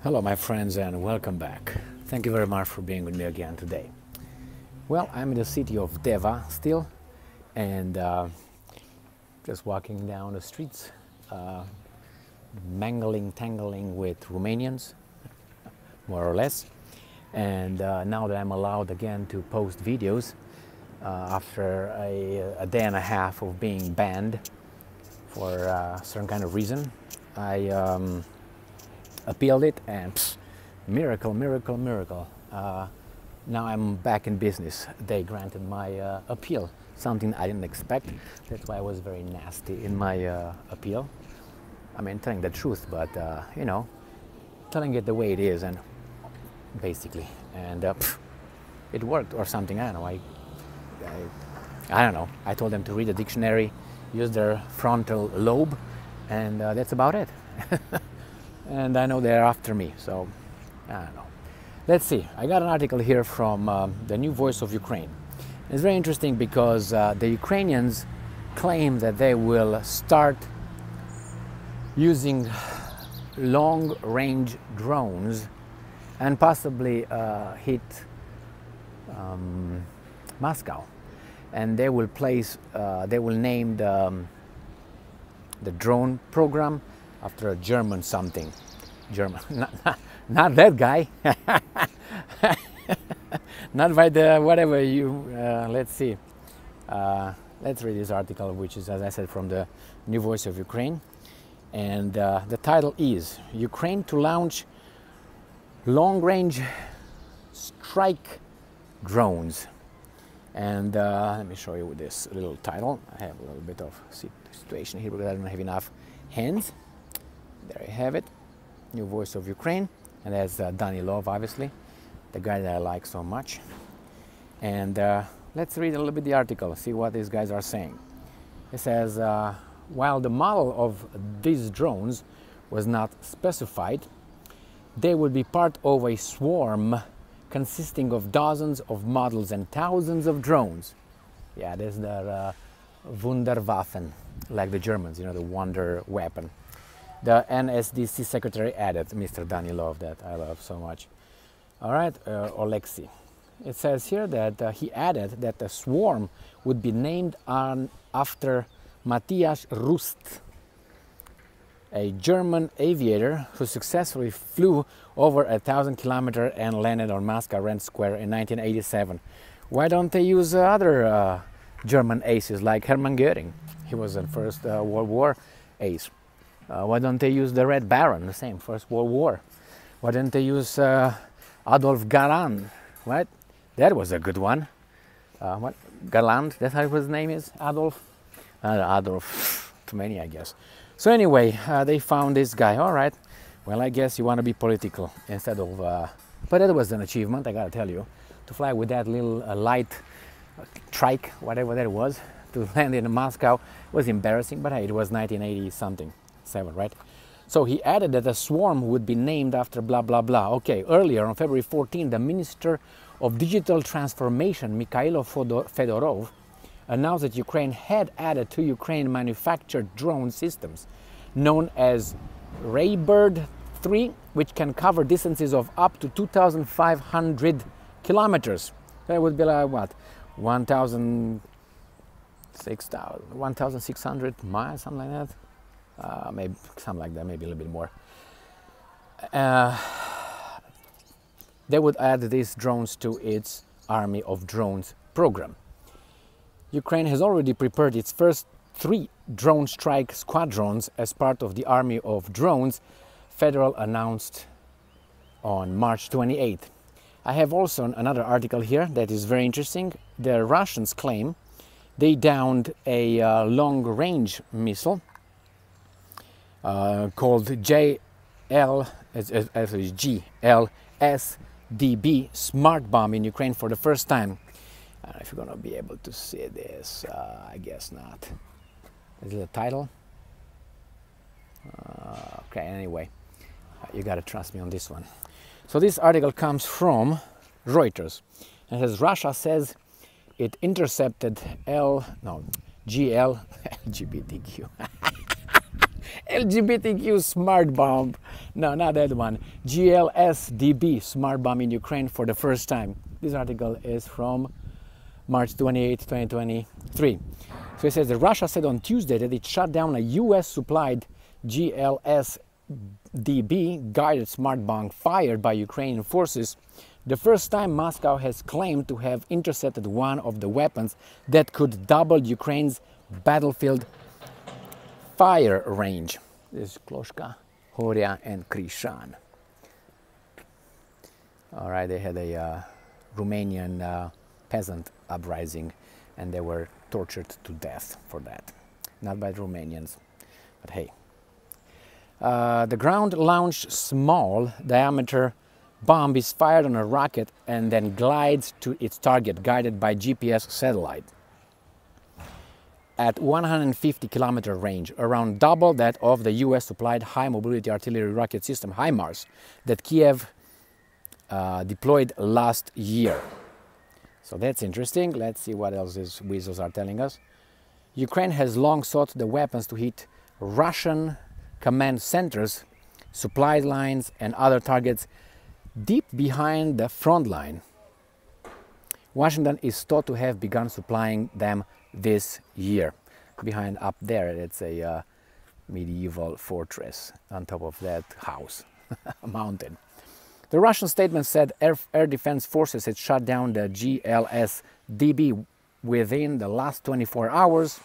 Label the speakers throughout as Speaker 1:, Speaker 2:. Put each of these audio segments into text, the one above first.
Speaker 1: Hello my friends and welcome back. Thank you very much for being with me again today. Well, I'm in the city of Deva still and just walking down the streets, tangling with Romanians, more or less. And now that I'm allowed again to post videos after a day and a half of being banned for a certain kind of reason, I appealed it and miracle. Now I'm back in business. They granted my appeal, something I didn't expect. That's why I was very nasty in my appeal. I mean, telling the truth, but you know, telling it the way it is, and basically, and it worked or something. I don't know. I don't know. I told them to read the dictionary, use their frontal lobe, and that's about it. And I know they're after me, so I don't know. Let's see. I got an article here from the New Voice of Ukraine. It's very interesting because the Ukrainians claim that they will start using long-range drones and possibly hit Moscow. And they will name the drone program after a German something. German, not that guy. Not by the whatever you, let's see. Let's read this article, which is, as I said, from the New Voice of Ukraine. And the title is, Ukraine to launch long-range strike drones. And let me show you this little title. I have a little bit of situation here because I don't have enough hands. There you have it, New Voice of Ukraine, and that's Danilov, obviously, the guy that I like so much. And let's read a little bit the article, see what these guys are saying. It says, while the model of these drones was not specified, they would be part of a swarm consisting of dozens of models and thousands of drones. Yeah, there's the Wunderwaffen, like the Germans, you know, the wonder weapon. The NSDC secretary added, Mr. Danilov, that I love so much. All right, Oleksiy. It says here that he added that the swarm would be named after Matthias Rust, a German aviator who successfully flew over 1,000 kilometers and landed on Moscow Red Square in 1987. Why don't they use other German aces like Hermann Göring? He was the First World War ace. Why don't they use the Red Baron, the same, First World War? Why didn't they use Adolf Galland, right? That was a good one. What? Galland, that's how his name is? Adolf? Adolf, too many, I guess. So anyway, they found this guy. All right, well, I guess you want to be political instead of... but that was an achievement, I gotta tell you. To fly with that little light trike, whatever that was, to land in Moscow was embarrassing, but hey, it was 1980-something. 7, right? So he added that the swarm would be named after blah blah blah. Okay, earlier on February 14, the Minister of Digital Transformation, Mikhailo Fedorov, announced that Ukraine had added 2 Ukraine-manufactured drone systems known as Raybird 3, which can cover distances of up to 2,500 kilometers. That would be like what? 1,600 miles, something like that. Maybe something like that, maybe a little bit more. They would add these drones to its Army of Drones program. Ukraine has already prepared its first 3 drone strike squadrons as part of the Army of Drones, Federal announced on March 28th. I have also another article here that is very interesting. The Russians claim they downed a long-range missile called GLSDB smart bomb in Ukraine for the first time. I don't know if you're gonna be able to see this. I guess not. Is it a title? Okay, anyway, you gotta trust me on this one. So this article comes from Reuters. It says Russia says it intercepted GLSDB LGBTQ smart bomb. No, not that one. GLSDB smart bomb in Ukraine for the first time. This article is from March 28, 2023. So it says that Russia said on Tuesday that it shut down a US-supplied GLSDB guided smart bomb fired by Ukrainian forces, the first time Moscow has claimed to have intercepted one of the weapons that could double Ukraine's battlefield fire range. This is Kloshka, Horia and Krishan. All right, they had a Romanian peasant uprising and they were tortured to death for that. Not by the Romanians, but hey. The ground-launched small diameter bomb is fired on a rocket and then glides to its target, guided by GPS satellite. At 150-kilometer range, around double that of the US-supplied high-mobility artillery rocket system HIMARS that Kiev deployed last year. So that's interesting. Let's see what else these weasels are telling us. Ukraine has long sought the weapons to hit Russian command centers, supply lines and other targets deep behind the front line. Washington is thought to have begun supplying them this year. Behind up there, it's a medieval fortress. On top of that, house, a mountain. The Russian statement said air defense forces had shut down the GLSDB within the last 24 hours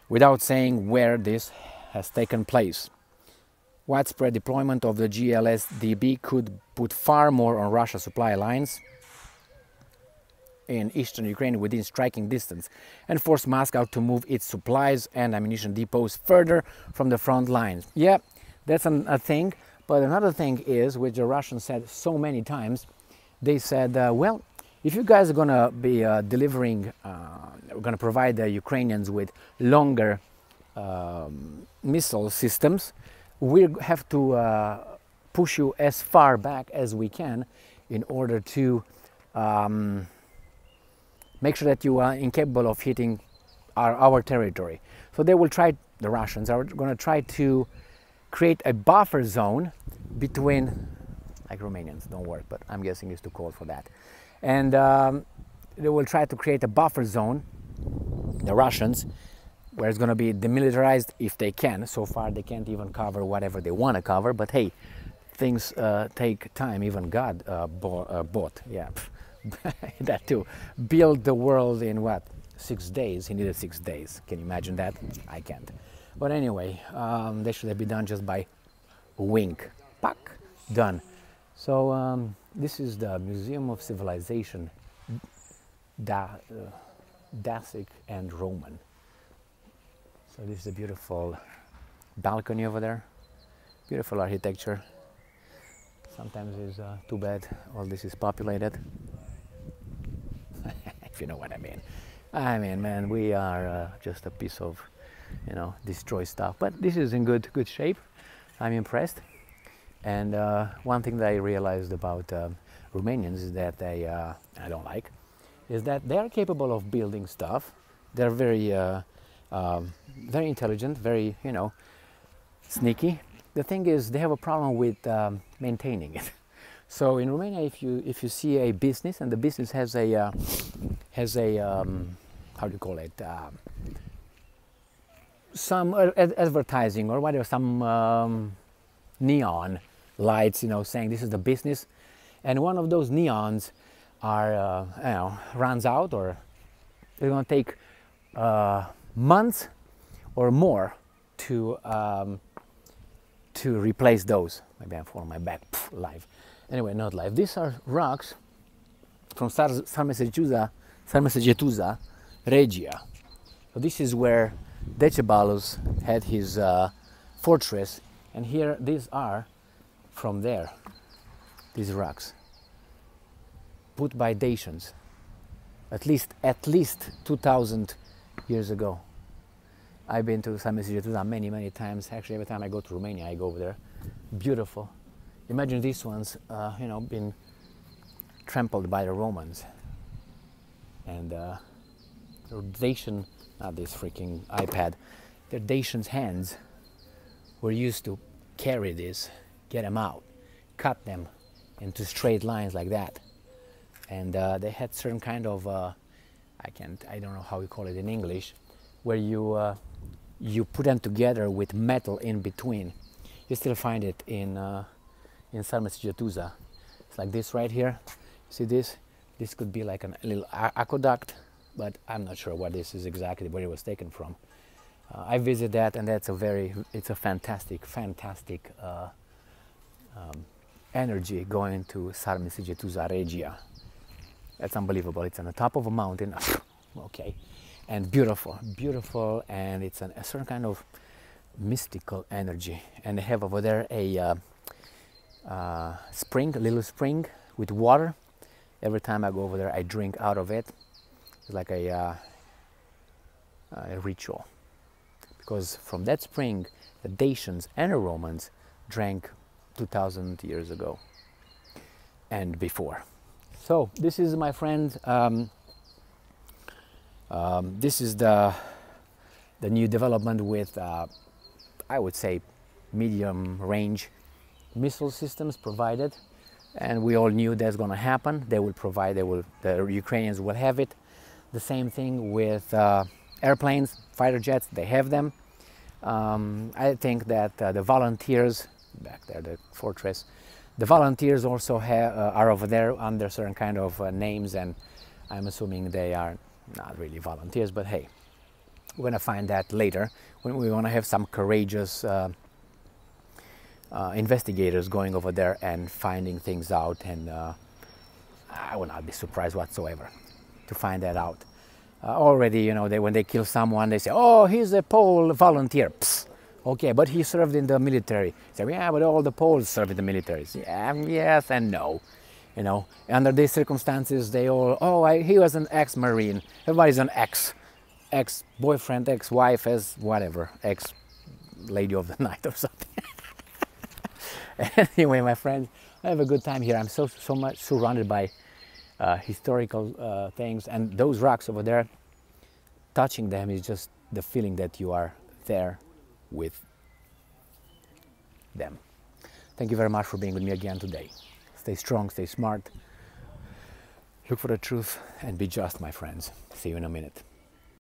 Speaker 1: without saying where this has taken place. Widespread deployment of the GLSDB could put far more on Russia's supply lines in eastern Ukraine within striking distance and force Moscow to move its supplies and ammunition depots further from the front lines. Yeah, that's a thing. But another thing is, which the Russians said so many times, they said, well, if you guys are going to be delivering, we're going to provide the Ukrainians with longer missile systems, we have to push you as far back as we can in order to make sure that you are incapable of hitting our territory. So they will try, the Russians are going to try to create a buffer zone between, like Romanians don't work, but I'm guessing it's too cold for that. And they will try to create a buffer zone, the Russians, where it's going to be demilitarized if they can. So far they can't even cover whatever they want to cover, but hey, things take time. Even God bought, yeah, that too. Build the world in what? 6 days. He needed 6 days. Can you imagine that? I can't. But anyway, they should have been done just by wink. Pack, done. So this is the Museum of Civilization, Dacic and Roman. So this is a beautiful balcony over there. Beautiful architecture. Sometimes it's too bad all this is populated. If you know what I mean. I mean, man, we are just a piece of, you know, destroyed stuff. But this is in good shape. I'm impressed. And one thing that I realized about Romanians is that they, I don't like, is that they are capable of building stuff. They're very, very intelligent, very, you know, sneaky. The thing is, they have a problem with maintaining it. So in Romania, if you see a business and the business has a how do you call it? Some advertising or whatever, some neon lights, you know, saying this is the business, and one of those neons are, you know, runs out, or they're going to take months or more to replace those. Maybe I'm falling my back live. Anyway, not live. These are rocks from Sarmisegetuza Regia. So this is where Decebalus had his fortress, and here these are from there. These rocks put by Dacians at least 2,000 years ago. I've been to Sarmisegetuza many times. Actually, every time I go to Romania, I go over there. Beautiful. Imagine these ones, you know, been trampled by the Romans. And the Dacian, not this freaking iPad, they're Dacians' hands were used to carry this, get them out, cut them into straight lines like that. And they had certain kind of, I don't know how you call it in English, where you put them together with metal in between. You still find it in Sarmisegetuza. It's like this right here. See this? This could be like a little aqueduct, but I'm not sure what this is exactly, where it was taken from. I visited that, and it's a fantastic energy going to Sarmisegetuza Regia. That's unbelievable. It's on the top of a mountain, okay, and beautiful, and it's a certain kind of mystical energy. And they have over there a spring, a little spring with water. Every time I go over there, I drink out of it. It's like a ritual, because from that spring, the Dacians and the Romans drank 2,000 years ago and before. So this is, my friend, this is the new development with, I would say, medium range missile systems provided, and we all knew that's going to happen. They will provide, the Ukrainians will have it. The same thing with airplanes, fighter jets, they have them. I think that the volunteers, back there, the fortress, the volunteers also are over there under certain kind of names, and I'm assuming they are not really volunteers, but hey, we're going to find that later when we want to have some courageous investigators going over there and finding things out, and I will not be surprised whatsoever to find that out. Already, you know, when they kill someone, they say, oh, he's a Pole volunteer. Psst. Okay, but he served in the military. So, yeah, but all the Poles serve in the military. Yeah, yes and no. You know, under these circumstances, they all, oh, he was an ex-Marine. Everybody's an ex-boyfriend, ex-wife, as whatever, ex-lady of the night or something. Anyway, my friends, I have a good time here. I'm so much surrounded by historical things, and those rocks over there, touching them is just the feeling that you are there with them. Thank you very much for being with me again today. Stay strong, stay smart, look for the truth, and be just, my friends. See you in a minute.